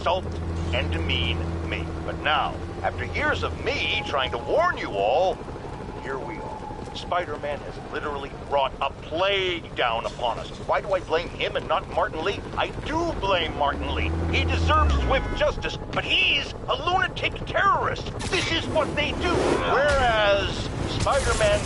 insult and demean me. But now, after years of me trying to warn you all, here we are. Spider-Man has literally brought a plague down upon us. Why do I blame him and not Martin Lee? I do blame Martin Lee. He deserves swift justice, but he's a lunatic terrorist. This is what they do. Whereas Spider-Man...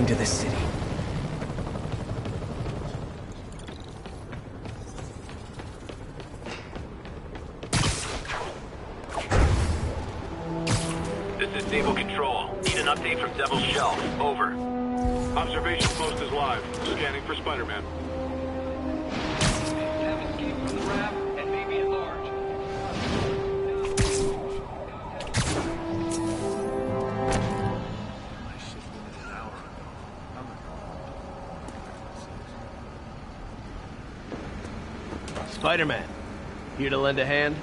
To this city. This is Naval Control. Need an update from Devil's Shelf. Over. Observation post is live. Scanning for Spider-Man. Have escaped from the raft and may be at large. Spider-Man, here to lend a hand?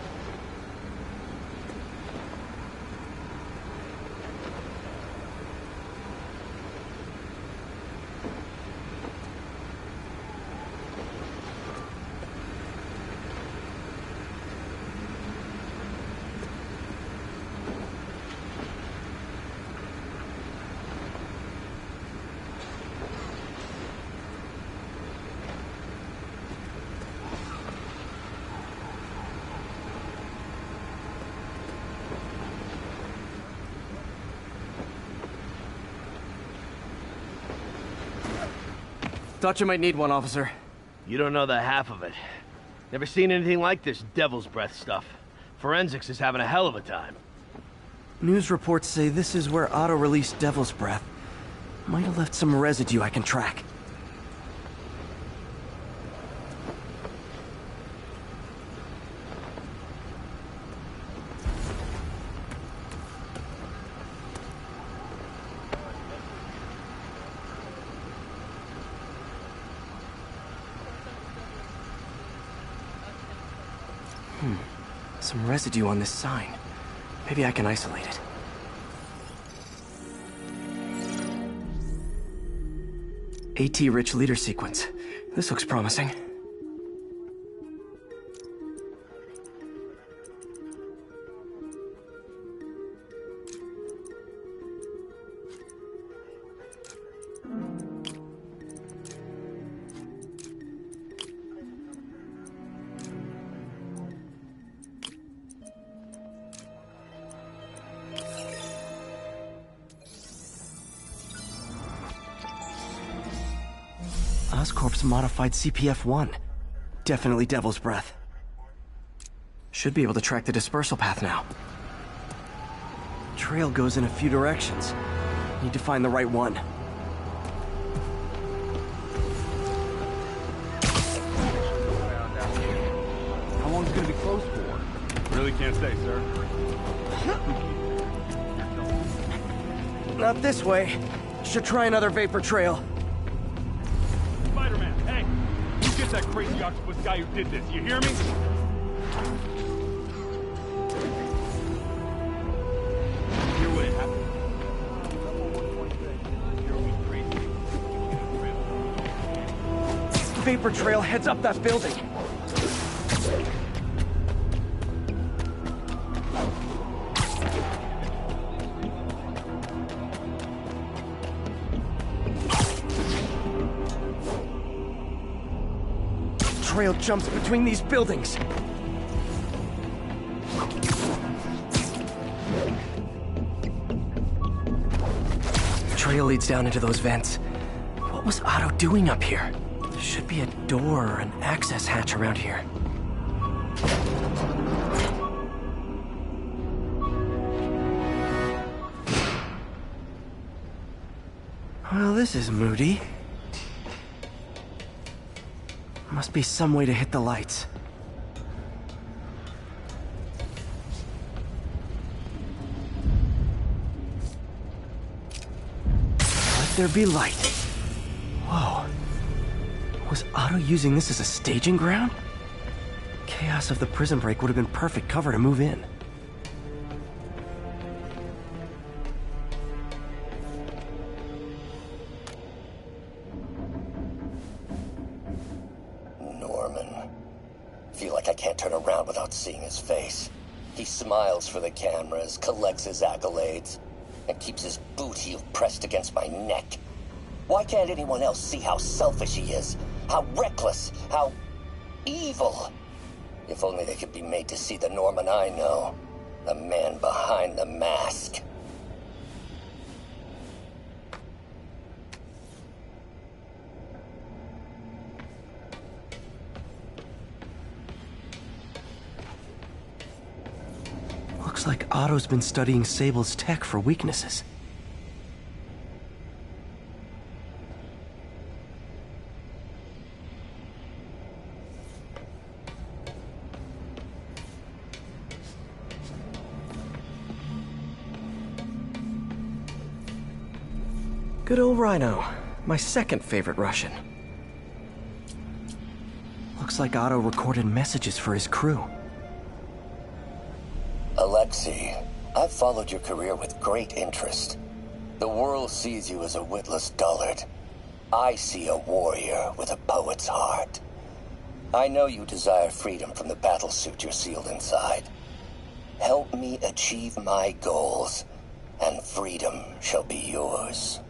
Thought you might need one, officer. You don't know the half of it. Never seen anything like this Devil's Breath stuff. Forensics is having a hell of a time. News reports say this is where Otto released Devil's Breath. Might have left some residue I can track. Some residue on this sign. Maybe I can isolate it. AT-rich leader sequence. This looks promising. Oscorp's modified CPF-1. Definitely Devil's Breath. Should be able to track the dispersal path now. Trail goes in a few directions. Need to find the right one. How long is it gonna be closed for? Really can't say, sir. Not this way. Should try another vapor trail. Spider-Man, hey! You get that crazy octopus guy who did this, you hear me? Hear what happened. vapor trail heads up that building. Trail jumps between these buildings. Trail leads down into those vents. What was Otto doing up here? There should be a door or an access hatch around here. Well, this is moody. Must be some way to hit the lights. Let there be light. Whoa. Was Otto using this as a staging ground? Chaos of the prison break would have been perfect cover to move in. Feel like I can't turn around without seeing his face. He smiles for the cameras, collects his accolades, and keeps his boot heel pressed against my neck. Why can't anyone else see how selfish he is? How reckless? How evil? If only they could be made to see the Norman I know. The man behind the mask. Looks like Otto's been studying Sable's tech for weaknesses. Good old Rhino, my second favorite Russian. Looks like Otto recorded messages for his crew. Alexei, I've followed your career with great interest. The world sees you as a witless dullard. I see a warrior with a poet's heart. I know you desire freedom from the battlesuit you're sealed inside. Help me achieve my goals, and freedom shall be yours.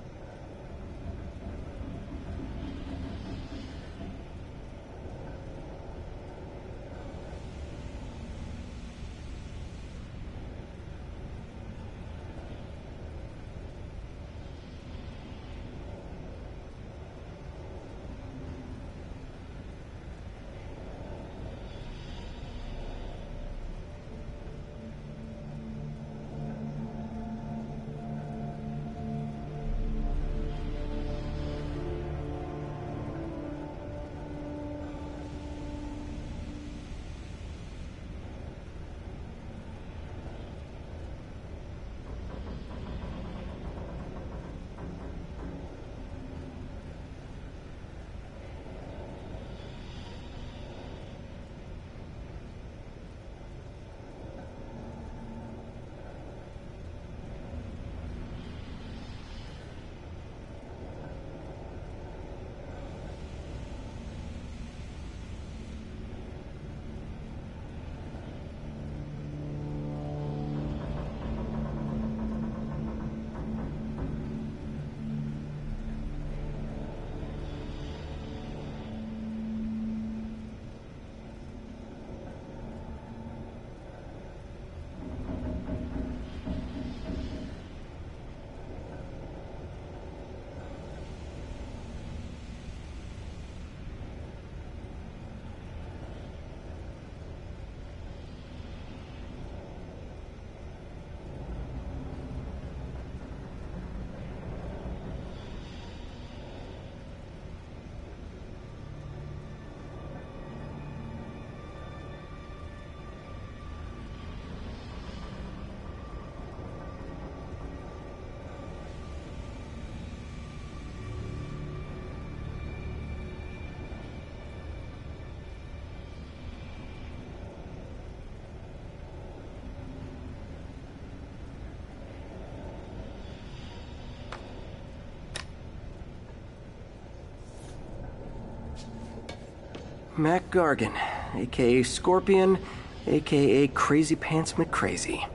Mac Gargan, aka Scorpion, aka Crazy Pants McCrazy.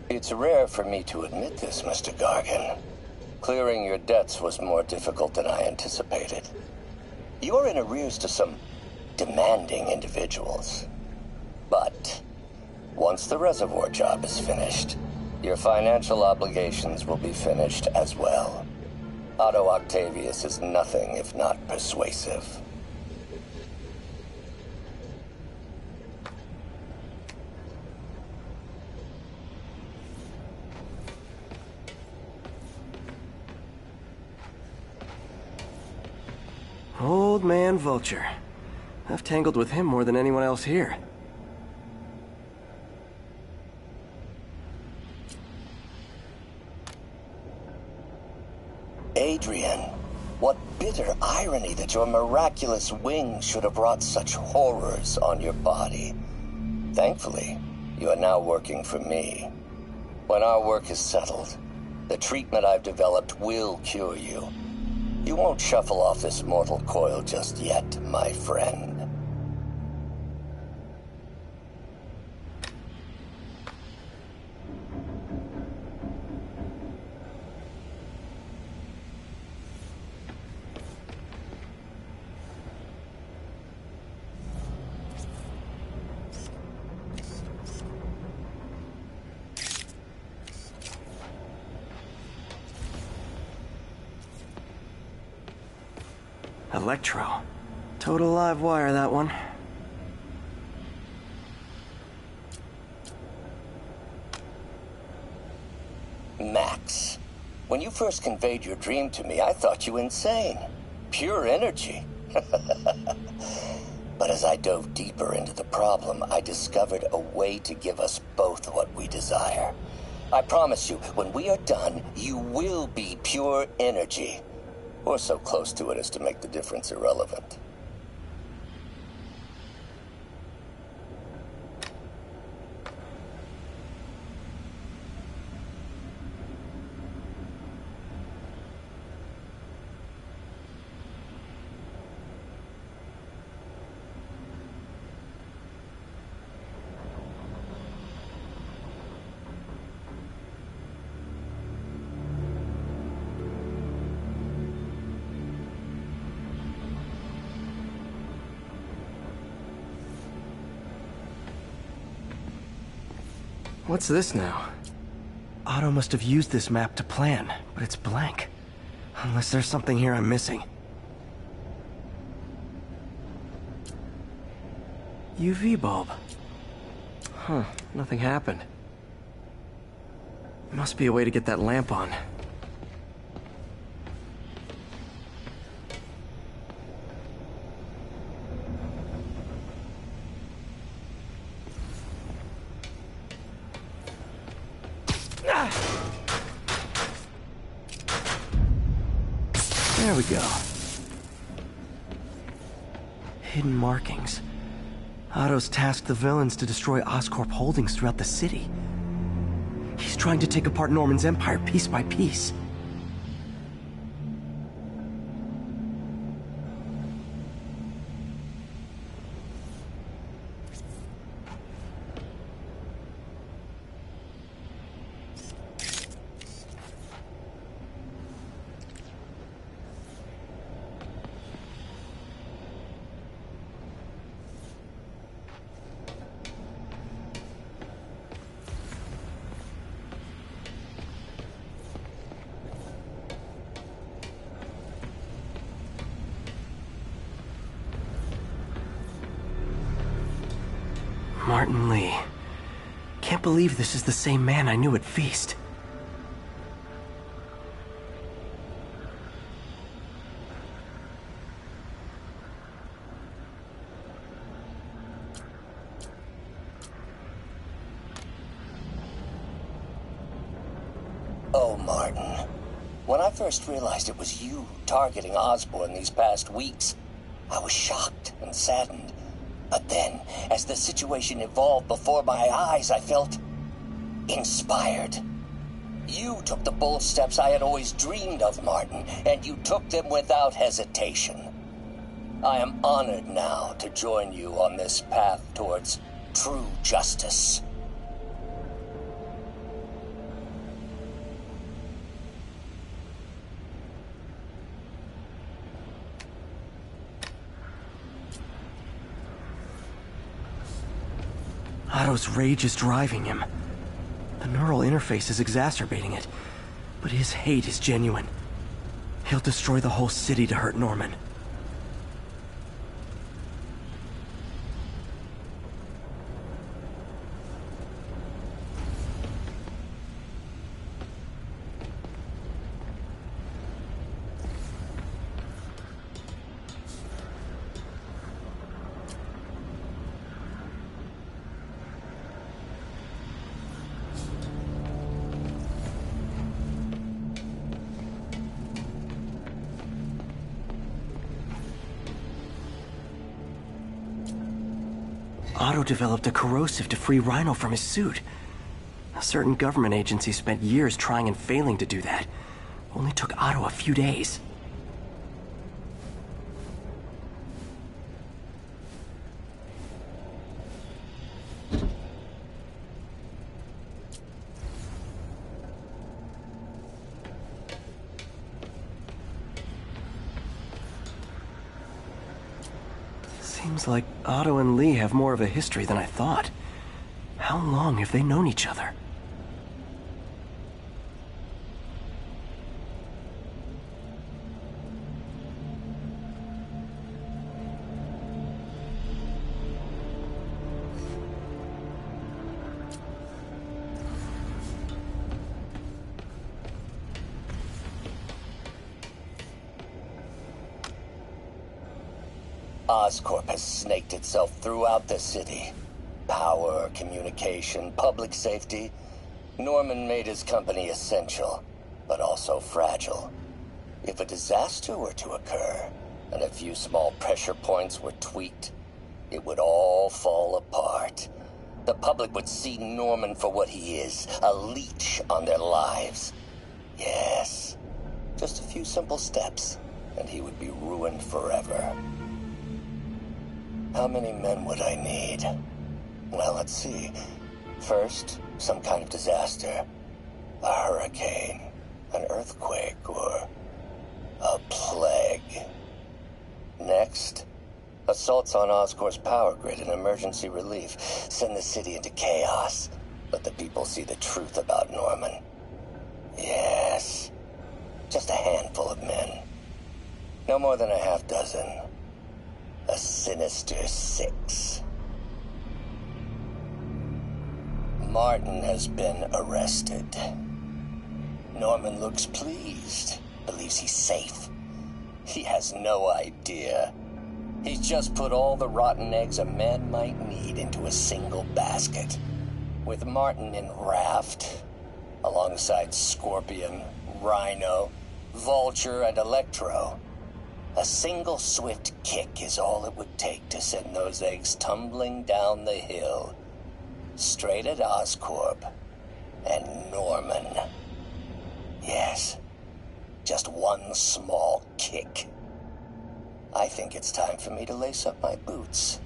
It's rare for me to admit this, Mr. Gargan. Clearing your debts was more difficult than I anticipated. You're in arrears to some demanding individuals. But once the reservoir job is finished, your financial obligations will be finished as well. Otto Octavius is nothing if not persuasive. Old man Vulture. I've tangled with him more than anyone else here. Adrian, what bitter irony that your miraculous wings should have brought such horrors on your body. Thankfully, you are now working for me. When our work is settled, the treatment I've developed will cure you. You won't shuffle off this mortal coil just yet, my friend. Electro. Total live wire, that one. Max, when you first conveyed your dream to me, I thought you insane. Pure energy. But as I dove deeper into the problem, I discovered a way to give us both what we desire. I promise you, when we are done, you will be pure energy. Or so close to it as to make the difference irrelevant. What's this now? Otto must have used this map to plan, but it's blank. Unless there's something here I'm missing. UV bulb. Huh, nothing happened. Must be a way to get that lamp on. There we go. Hidden markings. Otto's tasked the villains to destroy Oscorp holdings throughout the city. He's trying to take apart Norman's empire piece by piece. Martin Lee. Can't believe this is the same man I knew at Feast. Oh, Martin. When I first realized it was you targeting Osborn these past weeks, I was shocked and saddened. But then, as the situation evolved before my eyes, I felt inspired. You took the bold steps I had always dreamed of, Martin, and you took them without hesitation. I am honored now to join you on this path towards true justice. Otto's rage is driving him. The neural interface is exacerbating it, but his hate is genuine. He'll destroy the whole city to hurt Norman. Otto developed a corrosive to free Rhino from his suit. A certain government agency spent years trying and failing to do that. Only took Otto a few days. Seems like Otto and Lee have more of a history than I thought. How long have they known each other? Oscorp has snaked itself throughout the city. Power, communication, public safety. Norman made his company essential, but also fragile. If a disaster were to occur, and a few small pressure points were tweaked, it would all fall apart. The public would see Norman for what he is, a leech on their lives. Yes, just a few simple steps, and he would be ruined forever. How many men would I need? Well, let's see. First, some kind of disaster. A hurricane, an earthquake, or a plague. Next, assaults on Oscorp's power grid and emergency relief. Send the city into chaos. Let the people see the truth about Norman. Yes, just a handful of men. No more than a half dozen. A sinister 6. Martin has been arrested. Norman looks pleased, believes he's safe. He has no idea. He's just put all the rotten eggs a man might need into a single basket. With Martin in raft, alongside Scorpion, Rhino, Vulture, and Electro, a single swift kick is all it would take to send those eggs tumbling down the hill, straight at Oscorp and Norman. Yes, just one small kick. I think it's time for me to lace up my boots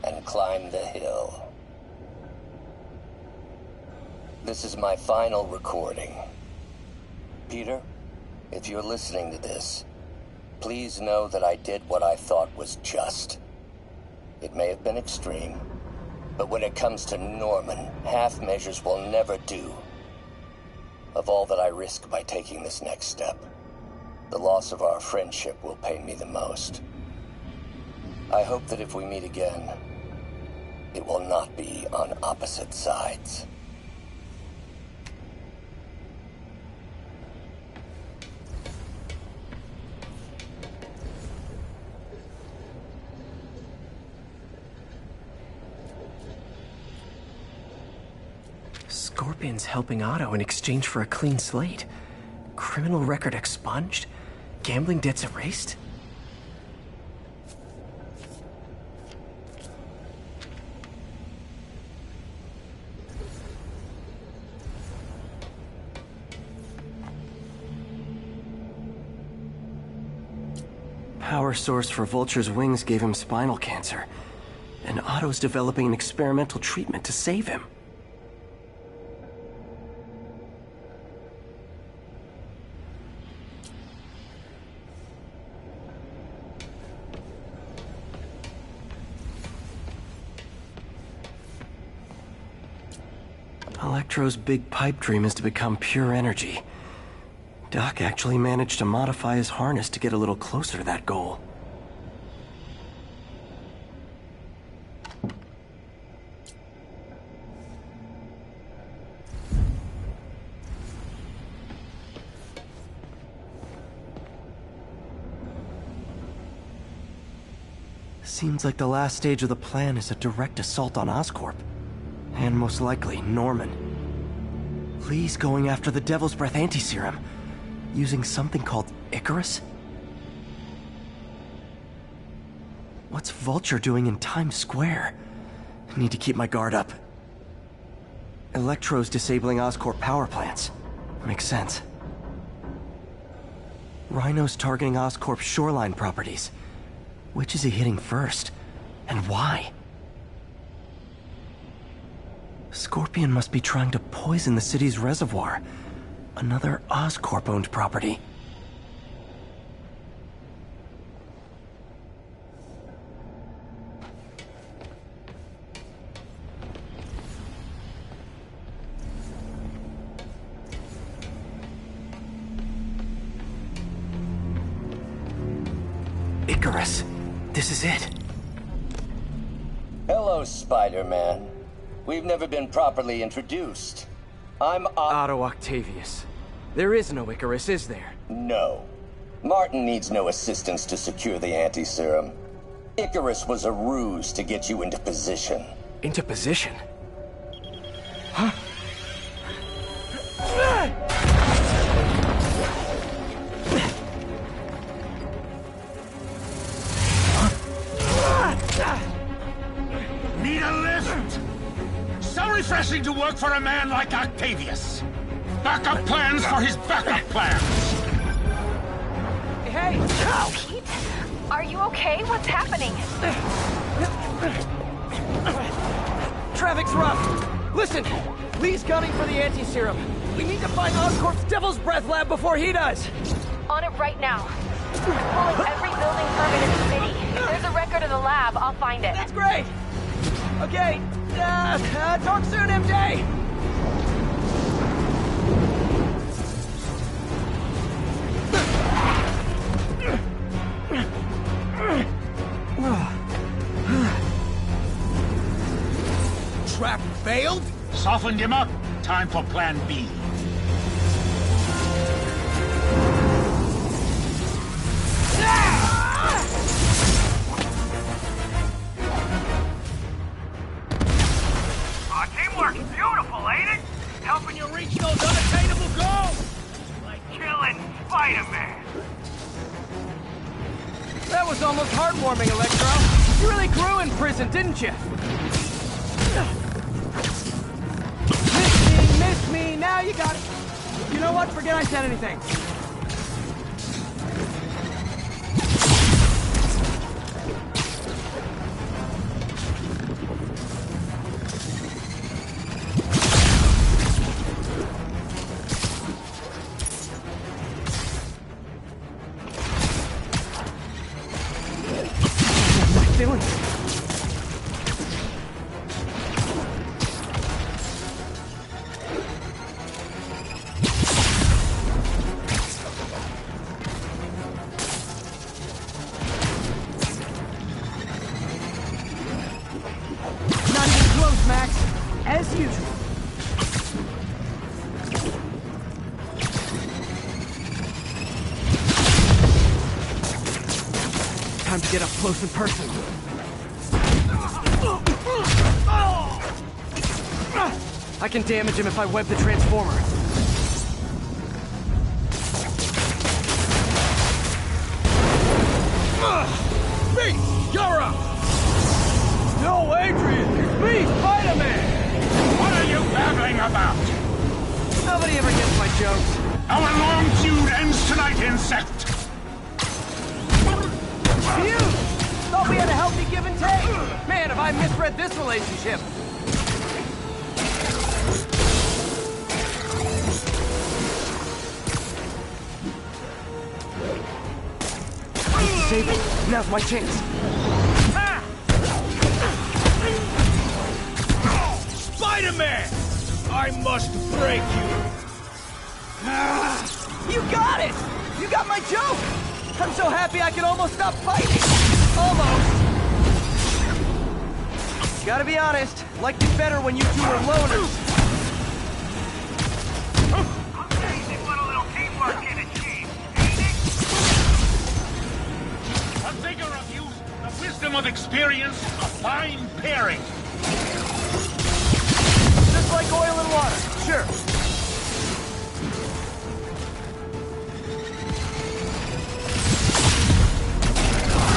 and climb the hill. This is my final recording. Peter, if you're listening to this, please know that I did what I thought was just. It may have been extreme, but when it comes to Norman, half measures will never do. Of all that I risk by taking this next step, the loss of our friendship will pain me the most. I hope that if we meet again, it will not be on opposite sides. Scorpion's helping Otto in exchange for a clean slate. Criminal record expunged? Gambling debts erased? power source for Vulture's wings gave him spinal cancer, and Otto's developing an experimental treatment to save him. Electro's big pipe dream is to become pure energy. Doc actually managed to modify his harness to get a little closer to that goal. Seems like the last stage of the plan is a direct assault on Oscorp. And most likely, Norman. Lee's going after the Devil's Breath anti-serum, using something called Icarus? What's Vulture doing in Times Square? I need to keep my guard up. Electro's disabling Oscorp power plants. Makes sense. Rhino's targeting Oscorp's shoreline properties. Which is he hitting first? And why? Scorpion must be trying to poison the city's reservoir. Another Oscorp-owned property. Icarus. This is it. Hello, Spider-Man. We've never been properly introduced. I'm Otto Octavius. There is no Icarus, is there? No. Martin needs no assistance to secure the anti-serum. Icarus was a ruse to get you into position. Into position? Huh? Need a lift? So refreshing to work for a man like Octavius. Backup plans for his backup plans. Hey! Pete? Are you okay? What's happening? Traffic's rough. Listen, Lee's gunning for the anti-serum. We need to find Oscorp's Devil's Breath lab before he does. On it right now. I'm pulling every building permit in the city. If there's a record of the lab, I'll find it. That's great! Okay, talk soon, MJ! Trap failed? Softened him up. Time for plan B. Teamwork's beautiful, ain't it? Helping you reach those unattainable goals! Like killing Spider-Man. That was almost heartwarming, Electro. You really grew in prison, didn't you? Miss me, now you got it. You know what? Forget I said anything. Time to get up close and personal. I can damage him if I web the transformer. Me! You're up! No, Adrian! It's me, Spider-Man! What are you babbling about? Nobody ever gets my jokes. Our long feud ends tonight, insect! Phew! Thought we had a healthy give and take. Man, have I misread this relationship. Save it. Now's my chance. Spider-Man! I must break you. You got it! You got my joke! I'm so happy I can almost stop fighting! Almost! Gotta be honest, liked it better when you two were loners. Amazing what a little teamwork can achieve, ain't it? A figure of youth, the wisdom of experience, a fine pairing. Just like oil and water, sure.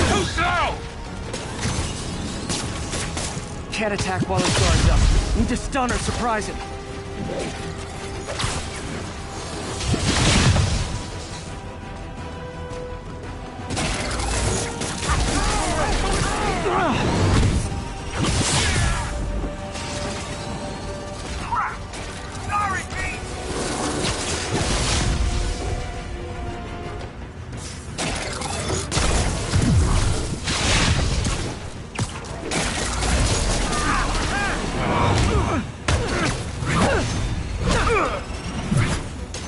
Too slow! Can't attack while his guard's up. Need to stun or surprise him. Crap! Sorry, Pete!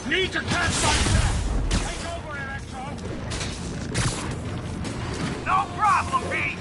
Need to catch myself! Take over, Electron! No problem, Pete!